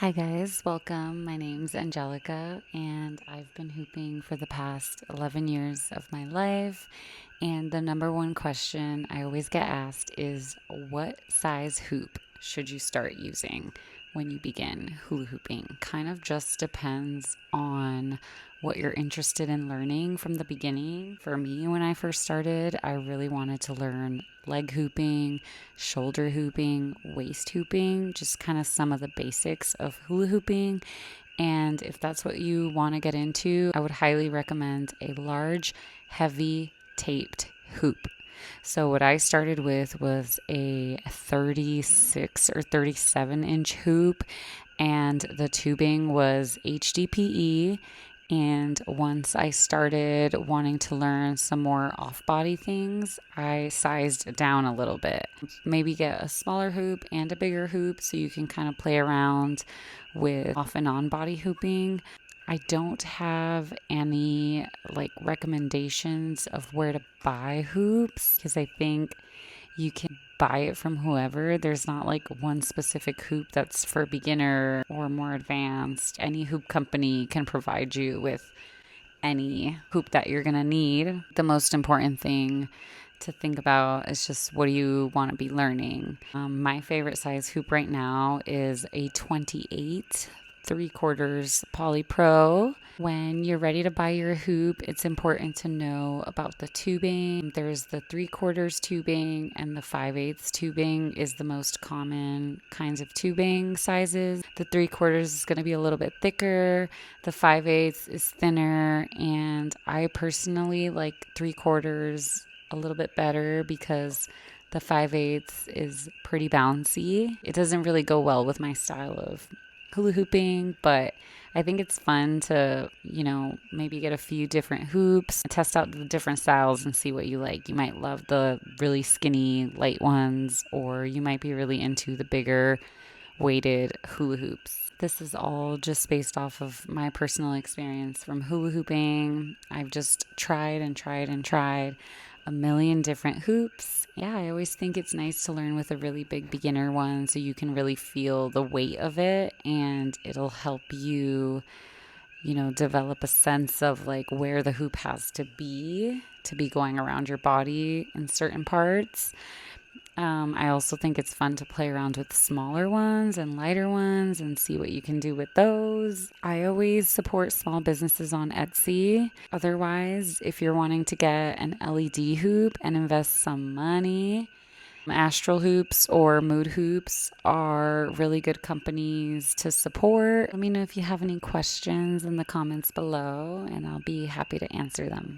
Hi guys, welcome. My name's Angelica and I've been hooping for the past 11 years of my life. And the number one question I always get asked is what size hoop should you start using when you begin hula hooping? Kind of just depends on what you're interested in learning from the beginning. For me, when I first started, I really wanted to learn leg hooping, shoulder hooping, waist hooping, just kind of some of the basics of hula hooping. And if that's what you want to get into, I would highly recommend a large, heavy, taped hoop. So, what I started with was a 36 or 37-inch hoop, and the tubing was HDPE. And once I started wanting to learn some more off body things, I sized down a little bit. Maybe get a smaller hoop and a bigger hoop so you can kind of play around with off and on body hooping. I don't have any recommendations of where to buy hoops because I think you can buy it from whoever. There's not like one specific hoop that's for beginner or more advanced. Any hoop company can provide you with any hoop that you're going to need. The most important thing to think about is just what do you want to be learning. My favorite size hoop right now is a 28 3/4 Poly Pro. When you're ready to buy your hoop, it's important to know about the tubing. There's the 3/4 tubing and the 5/8 tubing is the most common kinds of tubing sizes. The 3/4 is going to be a little bit thicker. The 5/8 is thinner, and I personally like 3/4 a little bit better because the 5/8 is pretty bouncy. It doesn't really go well with my style of hula hooping, but I think it's fun to, maybe get a few different hoops, test out the different styles and see what you like. You might love the really skinny, light ones, or you might be really into the bigger, weighted hula hoops. This is all just based off of my personal experience from hula hooping. I've just tried and tried and tried a million different hoops. Yeah, I always think it's nice to learn with a really big beginner one so you can really feel the weight of it and it'll help you, develop a sense of like where the hoop has to be going around your body in certain parts. I also think it's fun to play around with smaller ones and lighter ones and see what you can do with those. I always support small businesses on Etsy. Otherwise, if you're wanting to get an LED hoop and invest some money, Astral Hoops or Mood Hoops are really good companies to support. Let me know if you have any questions in the comments below, and I'll be happy to answer them.